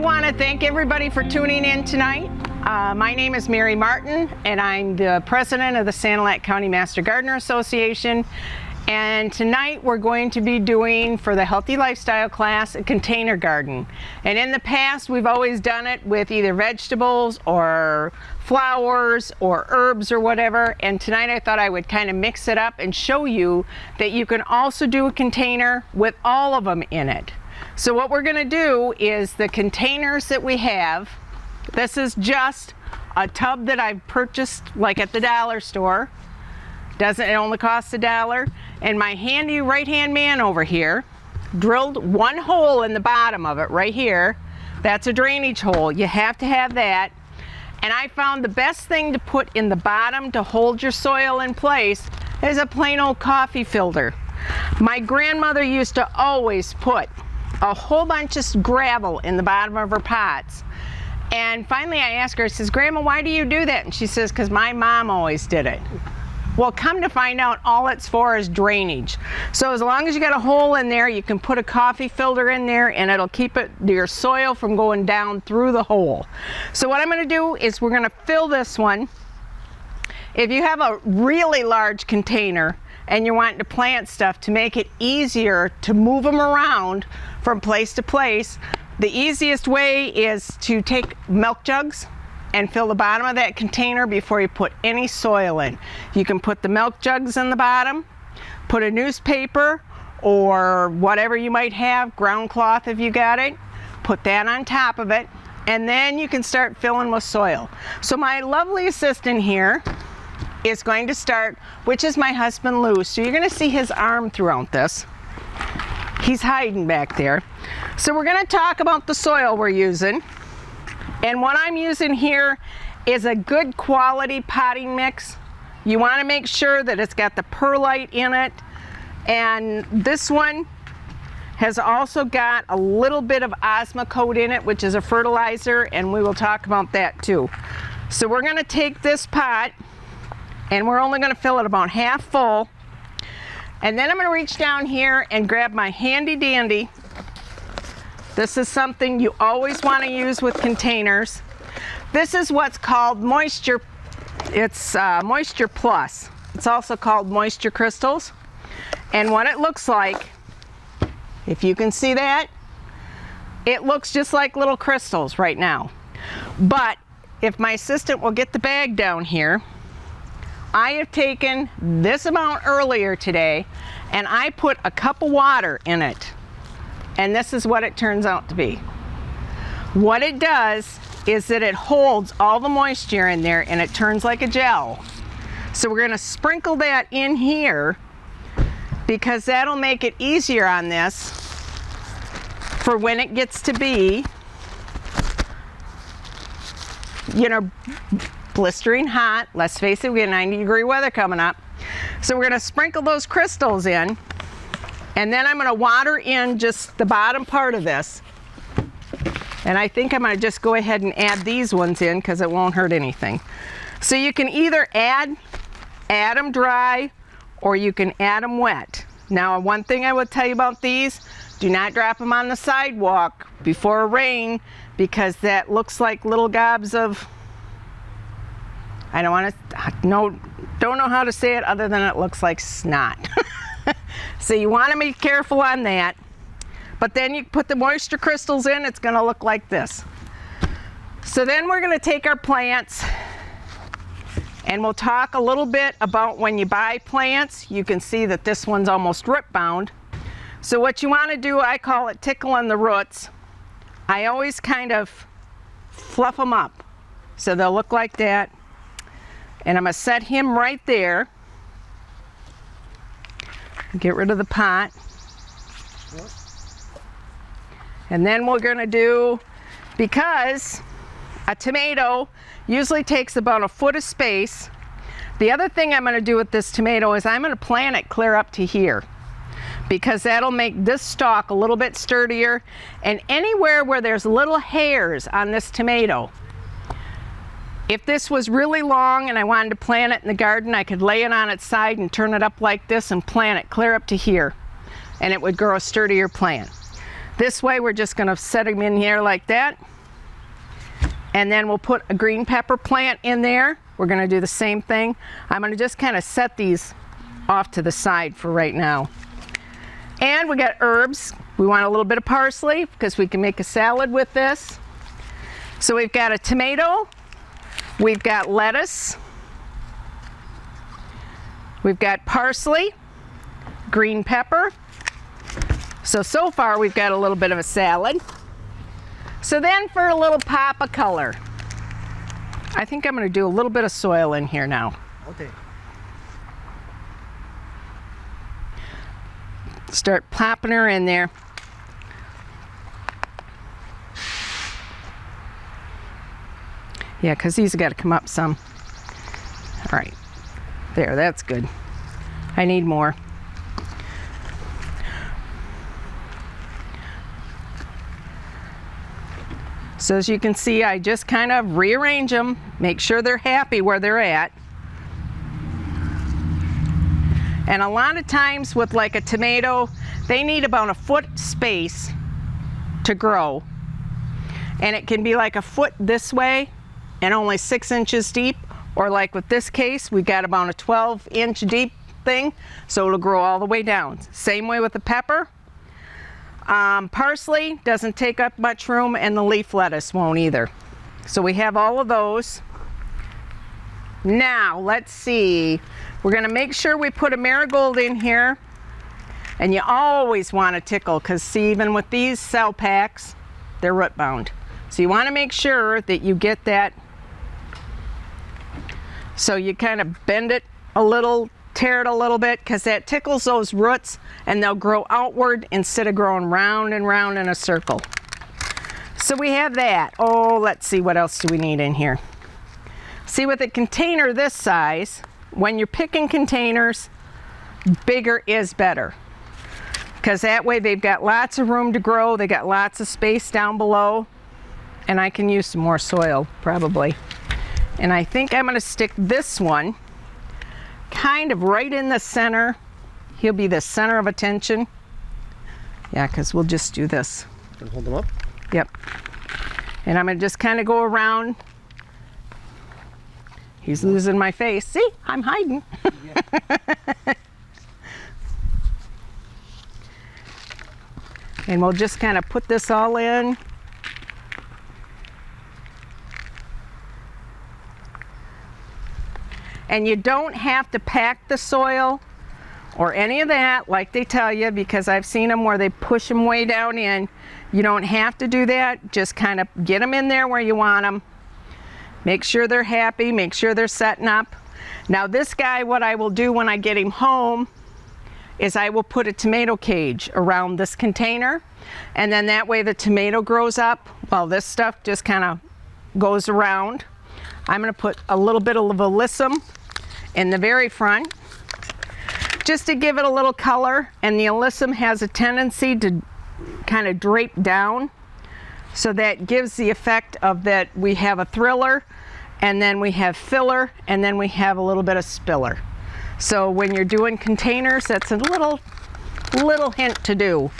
want to thank everybody for tuning in tonight. My name is Mary Martin, and I'm the president of the Sanilac County Master Gardener Association. And tonight we're going to be doing, for the Healthy Lifestyle class, a container garden. And in the past we've always done it with either vegetables or flowers or herbs or whatever. And tonight I thought I would kind of mix it up and show you that you can also do a container with all of them in it. So what we're going to do is the containers that we have, this is just a tub that I've purchased like at the dollar store. It only costs $1. And my handy right-hand man over here drilled one hole in the bottom of it right here. That's a drainage hole. You have to have that. And I found the best thing to put in the bottom to hold your soil in place is a plain old coffee filter. My grandmother used to always put a whole bunch of gravel in the bottom of her pots. And finally I asked her, I says, Grandma, why do you do that? And she says, because my mom always did it. Well, come to find out, all it's for is drainage. So as long as you got a hole in there, you can put a coffee filter in there and it'll keep your soil from going down through the hole. So what I'm going to do is we're going to fill this one. If you have a really large container and you're wanting to plant stuff to make it easier to move them around from place to place, the easiest way is to take milk jugs and fill the bottom of that container before you put any soil in. You can put the milk jugs in the bottom, put a newspaper or whatever you might have, ground cloth if you got it, put that on top of it, and then you can start filling with soil. So my lovely assistant here is going to start, which is my husband Lou. So you're going to see his arm throughout this. He's hiding back there. So we're going to talk about the soil we're using. And what I'm using here is a good quality potting mix. You want to make sure that it's got the perlite in it. And this one has also got a little bit of Osmocote in it, which is a fertilizer, and we will talk about that too. So we're going to take this pot, and we're only going to fill it about half full. And then I'm going to reach down here and grab my handy dandy. This is something you always want to use with containers. This is what's called moisture. It's Moisture Plus. It's also called Moisture Crystals. And what it looks like, if you can see that, it looks just like little crystals right now. But if my assistant will get the bag down here, I have taken this amount earlier today and I put a cup of water in it. And this is what it turns out to be. What it does is that it holds all the moisture in there and it turns like a gel. So we're going to sprinkle that in here because that'll make it easier on this for when it gets to be, blistering hot. Let's face it, we have 90-degree weather coming up. So we're going to sprinkle those crystals in. And then I'm going to water in just the bottom part of this. And I think I'm going to just go ahead and add these ones in because it won't hurt anything. So you can either add them dry or you can add them wet. Now, one thing I will tell you about these, do not drop them on the sidewalk before a rain because that looks like little gobs of, don't know how to say it other than it looks like snot. So you want to be careful on that. But then you put the moisture crystals in, it's going to look like this. So then we're going to take our plants and we'll talk a little bit about when you buy plants. You can see that this one's almost root bound. So what you want to do, I call it tickling the roots. I always kind of fluff them up so they'll look like that. And I'm going to set him right there. Get rid of the pot. And then we're going to do, because a tomato usually takes about a foot of space. The other thing I'm going to do with this tomato is I'm going to plant it clear up to here because that'll make this stalk a little bit sturdier. And anywhere where there's little hairs on this tomato, if this was really long and I wanted to plant it in the garden, I could lay it on its side and turn it up like this and plant it clear up to here, and it would grow a sturdier plant. This way we're just going to set them in here like that. And then we'll put a green pepper plant in there. We're going to do the same thing. I'm going to just kind of set these off to the side for right now. And we got herbs. We want a little bit of parsley because we can make a salad with this. So we've got a tomato, we've got lettuce, we've got parsley, green pepper. So far we've got a little bit of a salad. So then for a little pop of color, I think I'm going to do a little bit of soil in here now. Okay. Start popping her in there. Yeah, because these have got to come up some. All right, there, that's good. I need more. So as you can see, I just kind of rearrange them, make sure they're happy where they're at. And a lot of times with like a tomato, they need about a foot space to grow. And it can be like a foot this way and only 6 inches deep, or like with this case, we got about a 12-inch deep thing, so it'll grow all the way down. Same way with the pepper. Parsley doesn't take up much room, and the leaf lettuce won't either. So we have all of those. Now, let's see. We're gonna make sure we put a marigold in here, and you always want to tickle, because see, even with these cell packs, they're root bound. So you want to make sure that you get that. So you kind of bend it a little, tear it a little bit, because that tickles those roots and they'll grow outward instead of growing round and round in a circle. So we have that. Oh, let's see, what else do we need in here? See, with a container this size, when you're picking containers, bigger is better, because that way they've got lots of room to grow, they got lots of space down below, and I can use some more soil probably. And I think I'm going to stick this one kind of right in the center. He'll be the center of attention. Yeah, because we'll just do this. And hold them up? Yep. And I'm going to just kind of go around. He's losing my face. See, I'm hiding. Yeah. And we'll just kind of put this all in. And you don't have to pack the soil or any of that like they tell you, because I've seen them where they push them way down in. You don't have to do that. Just kind of get them in there where you want them. Make sure they're happy, make sure they're setting up. Now this guy, what I will do when I get him home is I will put a tomato cage around this container, and then that way the tomato grows up while this stuff just kind of goes around. I'm going to put a little bit of alyssum in the very front just to give it a little color, and the alyssum has a tendency to kind of drape down, so that gives the effect of that we have a thriller, and then we have filler, and then we have a little bit of spiller. So when you're doing containers, that's a little hint to do.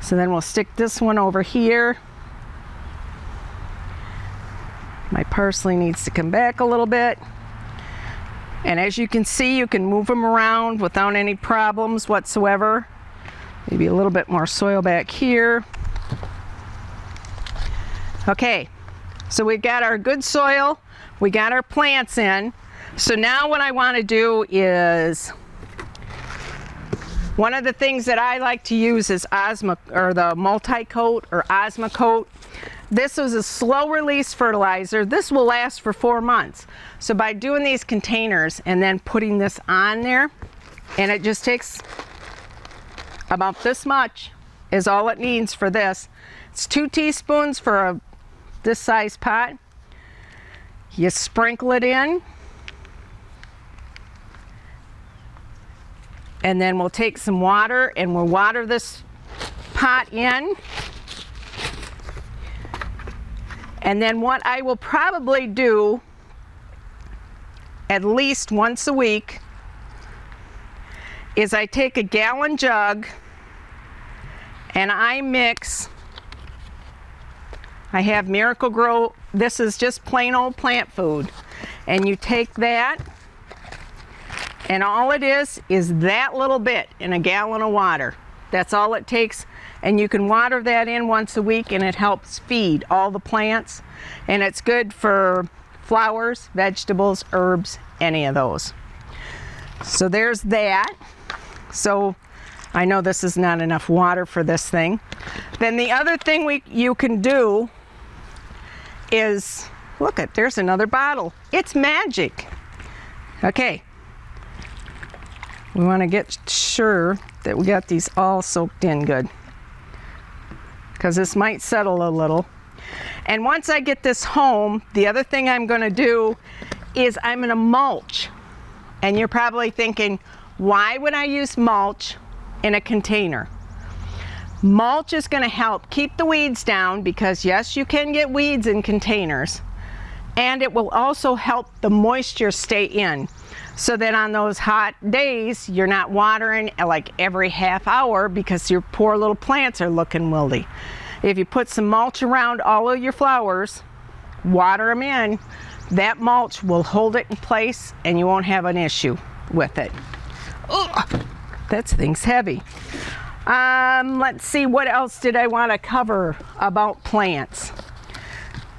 So then we'll stick this one over here. My parsley needs to come back a little bit. And as you can see, you can move them around without any problems whatsoever. Maybe a little bit more soil back here. Okay, so we've got our good soil, we got our plants in. So now what I want to do is, one of the things that I like to use is the multi-coat or Osmocoat. This is a slow release fertilizer. This will last for 4 months. So by doing these containers and then putting this on there, and it just takes about this much is all it needs for this. It's 2 teaspoons for this size pot. You sprinkle it in, and then we'll take some water and we'll water this pot in. And then what I will probably do at least once a week is I take a gallon jug And I have Miracle-Gro, this is just plain old plant food. And you take that, and all it is that little bit in a gallon of water. That's all it takes. And you can water that in once a week, and it helps feed all the plants. And it's good for flowers, vegetables, herbs, any of those. So there's that. So I know this is not enough water for this thing. Then the other thing you can do is, look at, there's another bottle. It's magic. Okay. We want to get sure that we got these all soaked in good, because this might settle a little. And once I get this home, the other thing I'm going to do is I'm going to mulch. And you're probably thinking, why would I use mulch in a container? Mulch is going to help keep the weeds down, because yes, you can get weeds in containers, and it will also help the moisture stay in, so that on those hot days you're not watering like every half hour because your poor little plants are looking wilty. If you put some mulch around all of your flowers, water them in, that mulch will hold it in place and you won't have an issue with it. Ugh, that thing's heavy. Let's see, what else did I want to cover about plants?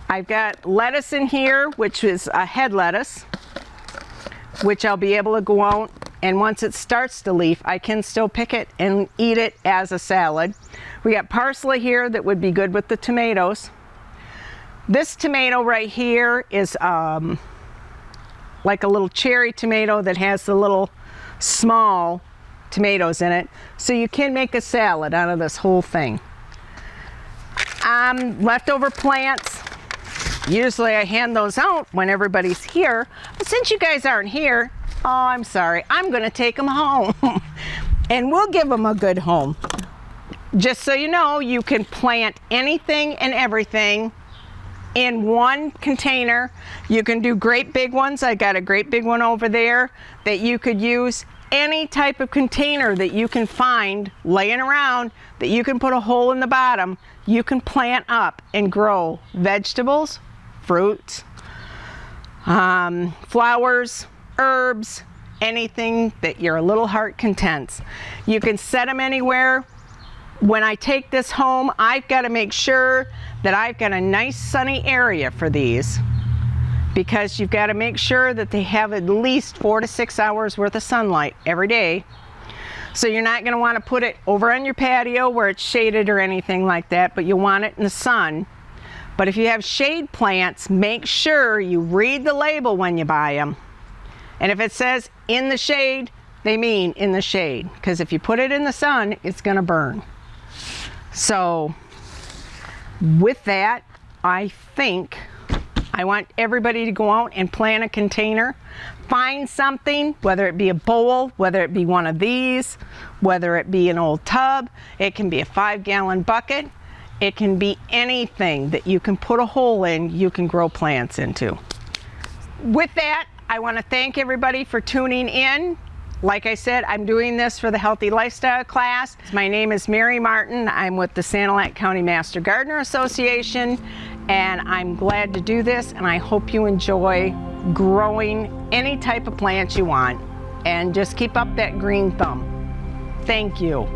I've got lettuce in here, which is a head lettuce, which I'll be able to go out, and once it starts to leaf, I can still pick it and eat it as a salad. We got parsley here that would be good with the tomatoes. This tomato right here is like a little cherry tomato that has the little small tomatoes in it, so you can make a salad out of this whole thing. Leftover plants, usually I hand those out when everybody's here, but since you guys aren't here, oh, I'm sorry, I'm gonna take them home and we'll give them a good home. Just so you know, you can plant anything and everything in one container. You can do great big ones. I got a great big one over there that you could use. Any type of container that you can find laying around that you can put a hole in the bottom, you can plant up and grow vegetables, fruits, flowers, herbs, anything that your little heart contents. You can set them anywhere. When I take this home, I've got to make sure that I've got a nice sunny area for these, because you've got to make sure that they have at least 4 to 6 hours worth of sunlight every day. So you're not going to want to put it over on your patio where it's shaded or anything like that, but you want it in the sun. But if you have shade plants, make sure you read the label when you buy them. And if it says in the shade, they mean in the shade, because if you put it in the sun, it's going to burn. So with that, I think I want everybody to go out and plant a container. Find something, whether it be a bowl, whether it be one of these, whether it be an old tub, it can be a 5-gallon bucket, it can be anything that you can put a hole in, you can grow plants into. With that, I want to thank everybody for tuning in. Like I said, I'm doing this for the Healthy Lifestyle class. My name is Mary Martin. I'm with the Sanilac County Master Gardener Association, and I'm glad to do this, and I hope you enjoy growing any type of plants you want, and just keep up that green thumb. Thank you.